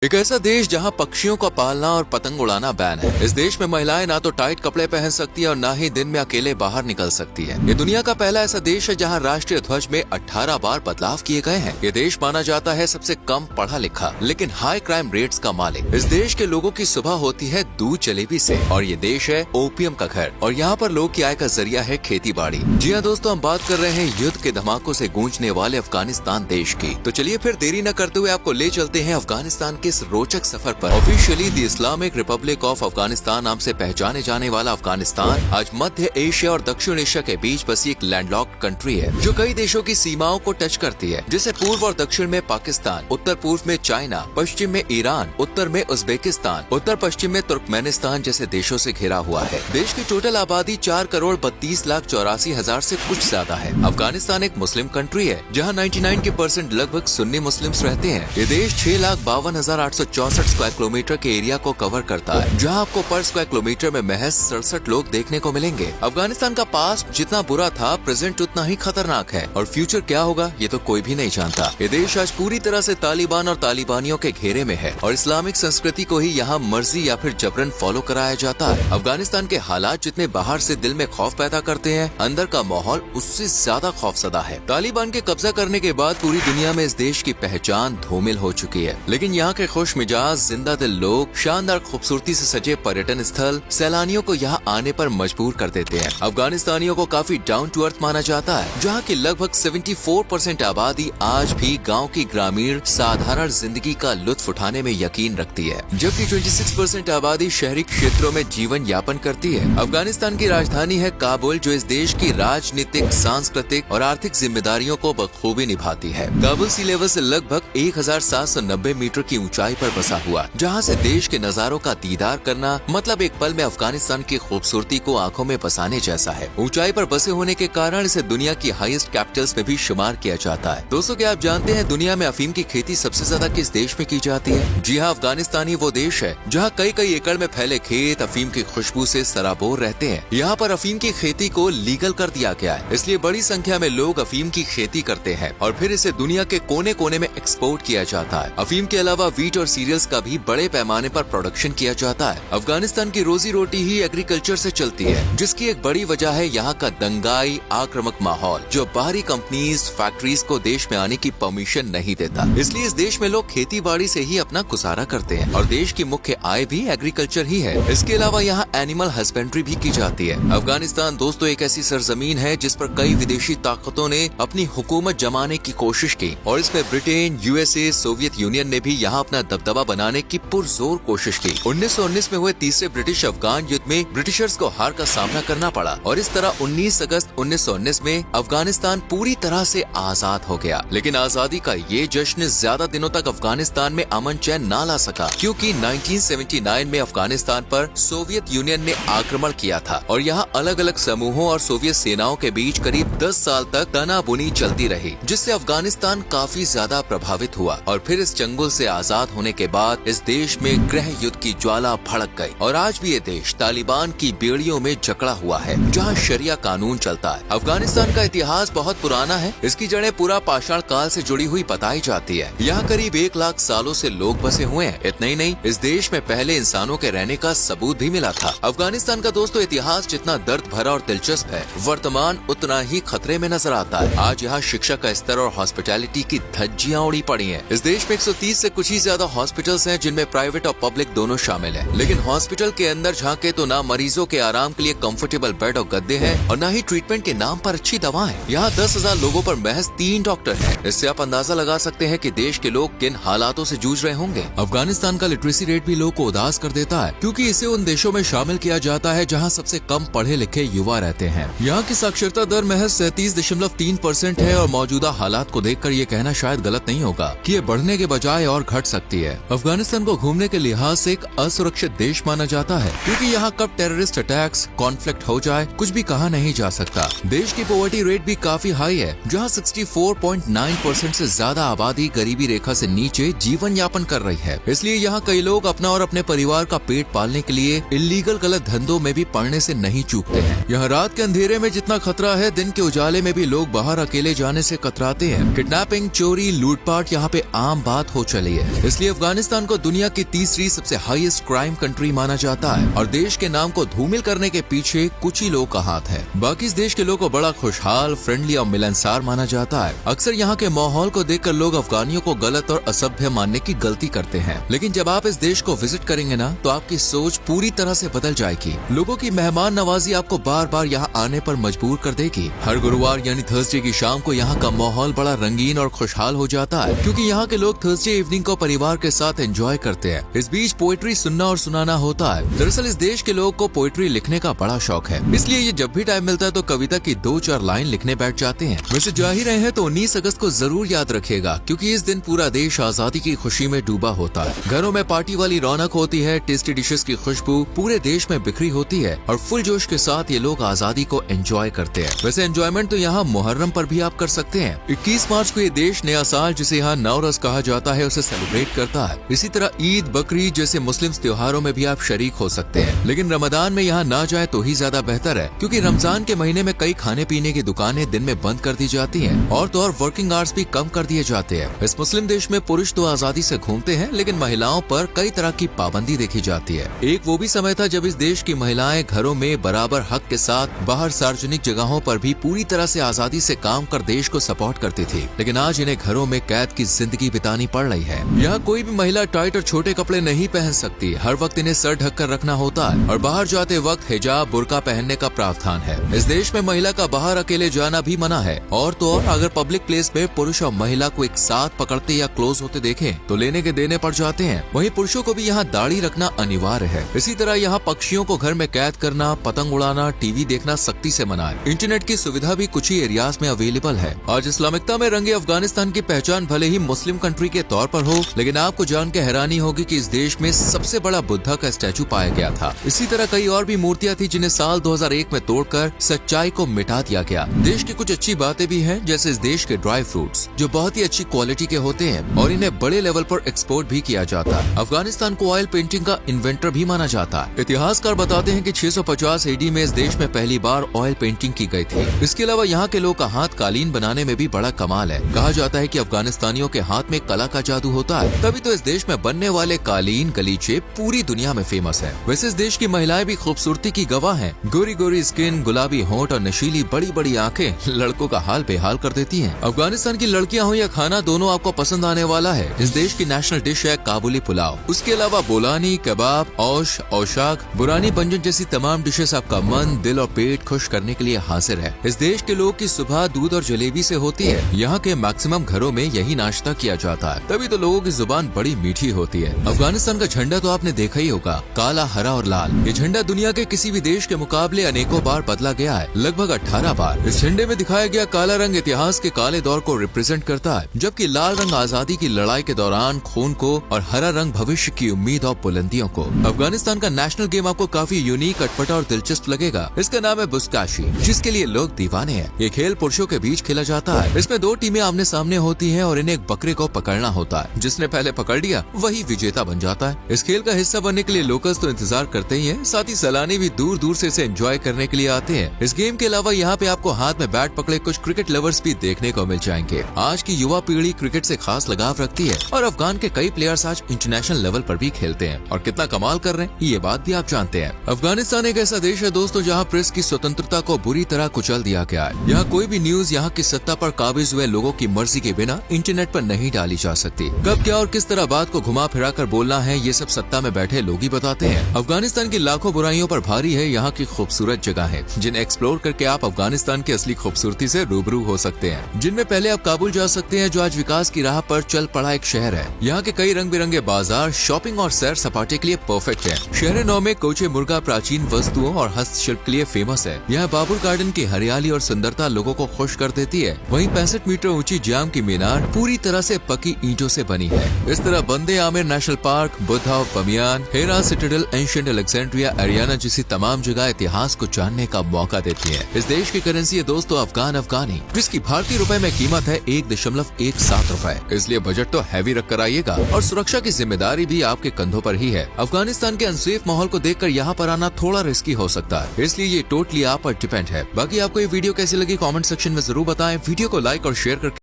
एक ऐसा देश जहां पक्षियों का पालना और पतंग उड़ाना बैन है। इस देश में महिलाएं ना तो टाइट कपड़े पहन सकती है और ना ही दिन में अकेले बाहर निकल सकती है। ये दुनिया का पहला ऐसा देश है जहां राष्ट्रीय ध्वज में 18 बार बदलाव किए गए हैं। ये देश माना जाता है सबसे कम पढ़ा लिखा लेकिन हाई क्राइम रेट्स का मालिक। इस देश के लोगों की सुबह होती है दूध जलेबी से और ये देश है ओपियम का घर और यहाँ पर लोग की आय का जरिया है खेती बाड़ी। जी हाँ दोस्तों, हम बात कर रहे हैं युद्ध के धमाकों से गूंजने वाले अफगानिस्तान देश की। तो चलिए फिर देरी न करते हुए आपको ले चलते हैं अफगानिस्तान के इस रोचक सफर पर। Officially the Islamic Republic of Afghanistan नाम से पहचाने जाने वाला अफगानिस्तान आज मध्य एशिया और दक्षिण एशिया के बीच बसी एक लैंडलॉक्ड कंट्री है जो कई देशों की सीमाओं को टच करती है, जैसे पूर्व और दक्षिण में पाकिस्तान, उत्तर पूर्व में चाइना, पश्चिम में ईरान, उत्तर में उज्बेकिस्तान, उत्तर पश्चिम में तुर्कमेनिस्तान जैसे देशों से घिरा हुआ है। देश की टोटल आबादी 4,32,84,000 से कुछ ज्यादा है। अफगानिस्तान एक मुस्लिम कंट्री है जहाँ 99% लगभग सुन्नी मुस्लिम्स रहते हैं। ये देश 6,52,864 स्क्वायर किलोमीटर के एरिया को कवर करता है, जहां आपको पर स्क्वायर किलोमीटर में महज 67 लोग देखने को मिलेंगे। अफगानिस्तान का पास्ट जितना बुरा था, प्रेजेंट उतना ही खतरनाक है और फ्यूचर क्या होगा ये तो कोई भी नहीं जानता। ये देश आज पूरी तरह से तालिबान और तालिबानियों के घेरे में है और इस्लामिक संस्कृति को ही यहाँ मर्जी या फिर जबरन फॉलो कराया जाता है। अफगानिस्तान के हालात जितने बाहर से दिल में खौफ पैदा करते हैं, अंदर का माहौल उससे ज्यादा खौफजदा है। तालिबान के कब्जा करने के बाद पूरी दुनिया में इस देश की पहचान धूमिल हो चुकी है, लेकिन यहाँ के खुश मिजाज जिंदा दिल लोग, शानदार खूबसूरती से सजे पर्यटन स्थल सैलानियों को यहाँ आने पर मजबूर कर देते हैं। अफगानिस्तानियों को काफी डाउन टू अर्थ माना जाता है, जहाँ की लगभग 74% आबादी आज भी गांव की ग्रामीण साधारण जिंदगी का लुत्फ उठाने में यकीन रखती है, जबकि 26% आबादी शहरी क्षेत्रों में जीवन यापन करती है। अफगानिस्तान की राजधानी है काबुल, जो इस देश की राजनीतिक, सांस्कृतिक और आर्थिक जिम्मेदारियों को बखूबी निभाती है। काबुल सी लेवल से लगभग 1790 मीटर की ऊंचाई पर बसा हुआ, जहां से देश के नजारों का दीदार करना मतलब एक पल में अफगानिस्तान की खूबसूरती को आंखों में बसाने जैसा है। ऊंचाई पर बसे होने के कारण इसे दुनिया की हाईएस्ट कैपिटल्स में भी शुमार किया जाता है। दोस्तों, क्या आप जानते हैं दुनिया में अफीम की खेती सबसे ज्यादा किस देश में की जाती है? जी हाँ, अफगानिस्तान ही वो देश है जहाँ कई एकड़ में फैले खेत अफीम की खुशबू से सराबोर रहते हैं। यहाँ पर अफीम की खेती को लीगल कर दिया गया है, इसलिए बड़ी संख्या में लोग अफीम की खेती करते हैं और फिर इसे दुनिया के कोने कोने में एक्सपोर्ट किया जाता है। अफीम के अलावा वीट और सीरियल्स का भी बड़े पैमाने पर प्रोडक्शन किया जाता है। अफगानिस्तान की रोजी रोटी ही एग्रीकल्चर से चलती है, जिसकी एक बड़ी वजह है यहाँ का दंगाई आक्रामक माहौल, जो बाहरी कंपनीज फैक्ट्रीज को देश में आने की परमिशन नहीं देता। इसलिए इस देश में लोग खेती बाड़ी से ही अपना गुजारा करते हैं और देश की मुख्य आय भी एग्रीकल्चर ही है। इसके अलावा यहाँ एनिमल हस्बेंड्री भी की जाती है। अफगानिस्तान दोस्तों एक ऐसी सरजमीन है जिस पर कई विदेशी ताकतों ने अपनी हुकूमत जमाने की कोशिश की और इसमें ब्रिटेन, यूएसए, सोवियत यूनियन ने भी यहाँ अपना दबदबा बनाने की पुरजोर कोशिश की। 1919 में हुए तीसरे ब्रिटिश अफगान युद्ध में ब्रिटिशर्स को हार का सामना करना पड़ा और इस तरह 19 अगस्त 1919 में अफगानिस्तान पूरी तरह से आजाद हो गया। लेकिन आजादी का ये जश्न ज्यादा दिनों तक अफगानिस्तान में अमन चैन ना ला सका, क्योंकि 1979 में अफगानिस्तान पर सोवियत यूनियन ने आक्रमण किया था और यहाँ अलग अलग समूहों और सोवियत सेनाओं के बीच करीब 10 साल तक तनाबुनी चलती रही, जिससे अफगानिस्तान काफी ज्यादा प्रभावित हुआ और फिर इस चंगुल से आजाद होने के बाद इस देश में गृह युद्ध की ज्वाला भड़क गई और आज भी ये देश तालिबान की बेड़ियों में जकड़ा हुआ है, जहाँ शरिया कानून चलता है। अफगानिस्तान का इतिहास बहुत पुराना है, इसकी जड़ें पूरा पाषाण काल से जुड़ी हुई बताई जाती है। यहाँ करीब 1 लाख सालों से लोग बसे हुए हैं। इतना ही नहीं, इस देश में पहले इंसानों के रहने का सबूत भी मिला था। अफगानिस्तान का दोस्तों इतिहास जितना दर्द भरा और दिलचस्प है, वर्तमान उतना ही खतरे में नजर आता है। आज यहाँ शिक्षा का स्तर और हॉस्पिटैलिटी की धज्जियां उड़ी पड़ी हैं। इस देश में 130 से कुछ ही ज्यादा हॉस्पिटल्स हैं, जिनमें प्राइवेट और पब्लिक दोनों शामिल हैं। लेकिन हॉस्पिटल के अंदर झांके तो ना मरीजों के आराम के लिए कंफर्टेबल बेड और गद्दे हैं और न ही ट्रीटमेंट के नाम पर अच्छी दवाएं। यहाँ 10,000 लोगों पर महज 3 डॉक्टर हैं। इससे आप अंदाजा लगा सकते हैं कि देश के लोग किन हालातों से जूझ रहे होंगे। अफगानिस्तान का लिटरेसी रेट भी लोग को उदास कर देता है, क्योंकि इसे उन देशों में शामिल किया जाता है जहाँ सबसे कम पढ़े लिखे युवा रहते हैं। यहाँ की साक्षरता दर महज 37.3% है और मौजूदा हालात को देखकर ये कहना शायद गलत नहीं होगा कि ये बढ़ने के बजाय और घट सकती है। अफगानिस्तान को घूमने के लिहाज से एक असुरक्षित देश माना जाता है, क्योंकि यहाँ कब टेररिस्ट अटैक्स, कॉन्फ्लिक्ट हो जाए कुछ भी कहा नहीं जा सकता। देश की पॉवर्टी रेट भी काफी हाई है, जहाँ 64.9% से ज्यादा आबादी गरीबी रेखा से नीचे जीवन यापन कर रही है। इसलिए यहाँ कई लोग अपना और अपने परिवार का पेट पालने के लिए इलीगल गलत धंधों में भी पड़ने से नहीं चूकते हैं। यहाँ रात के अंधेरे में जितना खतरा है, दिन के उजाले में भी लोग बाहर अकेले जाने से कतराते हैं। किडनैपिंग, चोरी, लूटपाट यहाँ पे आम बात हो चली है। इसलिए अफगानिस्तान को दुनिया की तीसरी सबसे हाईएस्ट क्राइम कंट्री माना जाता है और देश के नाम को धूमिल करने के पीछे कुछ ही लोग का हाथ है। बाकी इस देश के लोगों को बड़ा खुशहाल, फ्रेंडली और मिलनसार माना जाता है। अक्सर यहाँ के माहौल को देखकर लोग अफगानियों को गलत और असभ्य मानने की गलती करते हैं, लेकिन जब आप इस देश को विजिट करेंगे ना, तो आपकी सोच पूरी तरह से बदल जाएगी। लोगों की मेहमान नवाजी आपको बार बार यहाँ आने पर मजबूर कर देगी। हर गुरुवार यानी थर्सडे की शाम को यहाँ का माहौल बड़ा रंगीन और खुशहाल हो जाता है, क्योंकि यहाँ के लोग थर्सडे इवनिंग को परिवार के साथ एंजॉय करते हैं। इस बीच पोएट्री सुनना और सुनाना होता है। दरअसल इस देश के लोगों को पोएट्री लिखने का बड़ा शौक है, इसलिए ये जब भी टाइम मिलता है तो कविता की 2-4 लाइन लिखने बैठ जाते हैं। वैसे जा ही रहे हैं तो 19 अगस्त को जरूर याद रखिएगा, क्योंकि इस दिन पूरा देश आजादी की खुशी में डूबा होता है। घरों में पार्टी वाली रौनक होती है, टेस्टी डिशेस की खुशबू पूरे देश में बिखरी होती है और फुल जोश के साथ ये लोग आजादी को एंजॉय करते हैं। वैसे एंजॉयमेंट तो यहाँ मुहर्रम पर भी आप कर सकते हैं। 21 मार्च को ये देश नया साल, जिसे यहाँ नवरस कहा जाता है, उसे सेलिब्रेट करता है। इसी तरह ईद, बकरीद जैसे मुस्लिम त्योहारों में भी आप शरीक हो सकते हैं, लेकिन रमजान में यहाँ ना जाए तो ही ज्यादा बेहतर है, क्योंकि रमजान के महीने में कई खाने पीने की दुकानें दिन में बंद कर दी जाती हैं और तो और वर्किंग आवर्स भी कम कर दिए जाते हैं। इस मुस्लिम देश में पुरुष तो आजादी से घूमते हैं, लेकिन महिलाओं पर कई तरह की पाबंदी देखी जाती है। एक वो भी समय था जब इस देश की महिलाएं घरों में बराबर हक के साथ बाहर सार्वजनिक जगहों पर भी पूरी तरह से आजादी से काम कर देश को सपोर्ट करती थी, लेकिन आज इन्हें घरों में कैद की जिंदगी बितानी पड़ रही है। यहाँ कोई भी महिला टाइट और छोटे कपड़े नहीं पहन सकती, हर वक्त इन्हें सर ढककर रखना होता है और बाहर जाते वक्त हिजाब, बुर्का पहनने का प्रावधान है। इस देश में महिला का बाहर अकेले जाना भी मना है और तो और अगर पब्लिक प्लेस में पुरुष और महिला को एक साथ पकड़ते या क्लोज होते देखें तो लेने के देने पड़ जाते हैं। वहीं पुरुषों को भी यहाँ दाढ़ी रखना अनिवार्य है। इसी तरह यहाँ पक्षियों को घर में कैद करना, पतंग उड़ाना, टीवी देखना सख्ती से मना है। इंटरनेट की सुविधा भी कुछ ही एरियाज में अवेलेबल है। आज इस्लामिकता में रंगे अफगानिस्तान की पहचान भले ही मुस्लिम कंट्री के तौर पर हो, लेकिन आपको जान के हैरानी होगी कि इस देश में सबसे बड़ा बुद्धा का स्टैचू पाया गया था। इसी तरह कई और भी मूर्तियां थी जिन्हें साल 2001 में तोड़कर सच्चाई को मिटा दिया गया। देश की कुछ अच्छी बातें भी हैं, जैसे इस देश के ड्राई फ्रूट्स जो बहुत ही अच्छी क्वालिटी के होते हैं और इन्हें बड़े लेवल पर एक्सपोर्ट भी किया जाता है। अफगानिस्तान को ऑयल पेंटिंग का इन्वेंटर भी माना जाता है। इतिहासकार बताते हैं कि 650 AD में इस देश में पहली बार ऑयल पेंटिंग की गई थी। इसके अलावा यहाँ के लोग का हाथ कालीन बनाने में भी बड़ा कमाल है। कहा जाता है कि अफगानिस्तानियों के हाथ में कला का जादू होता है, तभी तो इस देश में बनने वाले कालीन गलीचे पूरी दुनिया में फेमस है। वैसे इस देश की महिलाएं भी खूबसूरती की गवाह हैं। गोरी गोरी स्किन, गुलाबी होंठ और नशीली बड़ी बड़ी आंखें लड़कों का हाल बेहाल कर देती हैं। अफगानिस्तान की लड़कियां हो या खाना, दोनों आपको पसंद आने वाला है। इस देश की नेशनल डिश है काबुली पुलाव। उसके अलावा बोलानी, कबाब, औश, औशाक, बुरानी व्यंजन जैसी तमाम डिशेस आपका मन, दिल और पेट खुश करने के लिए हाजिर है। इस देश के लोग की सुबह दूध और जलेबी से होती है। यहाँ के मैक्सिमम घरों में यही नाश्ता किया जाता है, तभी तो लोगों की जुबान बड़ी मीठी होती है। अफगानिस्तान का झंडा तो आपने देखा ही होगा, काला, हरा और लाल। ये झंडा दुनिया के किसी भी देश के मुकाबले अनेकों बार बदला गया है, लगभग 18 बार। इस झंडे में दिखाया गया काला रंग इतिहास के काले दौर को रिप्रेजेंट करता है, जबकि लाल रंग आजादी की लड़ाई के दौरान खून को और हरा रंग भविष्य की उम्मीद और बुलंदियों को। अफगानिस्तान का नेशनल गेम आपको काफी यूनिक, अटपटा और दिलचस्प लगेगा। इसका नाम है बुस्काशी, जिसके लिए लोग दीवाने हैं। ये खेल पुरुषों के बीच खेला जाता है। इसमें 2 टीमें आमने सामने होती हैं और इन्हें एक बकरे को पकड़ना होता है। जिसने पहले पकड़ लिया वही विजेता बन जाता है। इस खेल का हिस्सा बनने के लिए लोकल्स तो इंतजार करते ही हैं, साथ ही सैलानी भी दूर दूर से इसे एंजॉय करने के लिए आते हैं। इस गेम के अलावा यहाँ पे आपको हाथ में बैट पकड़े कुछ क्रिकेट लवर्स भी देखने को मिल जाएंगे। आज की युवा पीढ़ी क्रिकेट से खास लगाव रखती है और अफगान के कई प्लेयर्स आज इंटरनेशनल लेवल पर भी खेलते हैं और कितना कमाल कर रहे हैं ये बात भी आप जानते हैं। अफगानिस्तान एक ऐसा देश है दोस्तों जहाँ प्रेस की स्वतंत्रता को बुरी तरह कुचल दिया गया है। यहाँ कोई भी न्यूज यहाँ की सत्ता पर काबिज हुए लोगों की मर्जी के बिना इंटरनेट पर नहीं डाली जा सकती। कब क्या और किस तरह बात को घुमा फिरा कर बोलना है ये सब सत्ता में बैठे लोग ही बताते हैं। अफगानिस्तान की लाखों बुराइयों पर भारी है यहाँ की खूबसूरत जगह है, जिन्हें एक्सप्लोर करके आप अफगानिस्तान की असली खूबसूरती से रूबरू हो सकते हैं। जिनमें पहले आप काबुल जा सकते हैं, जो आज विकास की राह पर चल पड़ा एक शहर है। यहाँ के कई रंग बिरंगे बाजार शॉपिंग और सैर सपाटे के लिए परफेक्ट है। शहर 9 में कोचे मुर्गा प्राचीन वस्तुओं और हस्तशिल्प के लिए फेमस है। यहाँ बाबुर गार्डन की हरियाली और सुंदरता लोगों को खुश कर देती है। वहीं 65 मीटर ऊंची जाम की मीनार पूरी तरह से पक्की ईंटों से बनी है। इस तरह बंदे आमिर नेशनल पार्क, बुद्धा और Bamiyan, Herat citadel, ancient Alexandria, Ariana जैसी तमाम जगह इतिहास को जानने का मौका देती है। इस देश की करेंसी है दोस्तों अफगानी, जिसकी भारतीय रुपए में कीमत है 1.17 रुपए। इसलिए बजट तो हैवी रख कर आइएगा और सुरक्षा की जिम्मेदारी भी आपके कंधों पर ही है। अफगानिस्तान के अनसेफ माहौल को देखकर यहाँ पर आना थोड़ा रिस्की हो सकता है, इसलिए ये टोटली आप पर डिपेंड है। बाकी आपको ये वीडियो कैसी लगी कमेंट सेक्शन में जरूर बताएं। वीडियो को लाइक और शेयर करके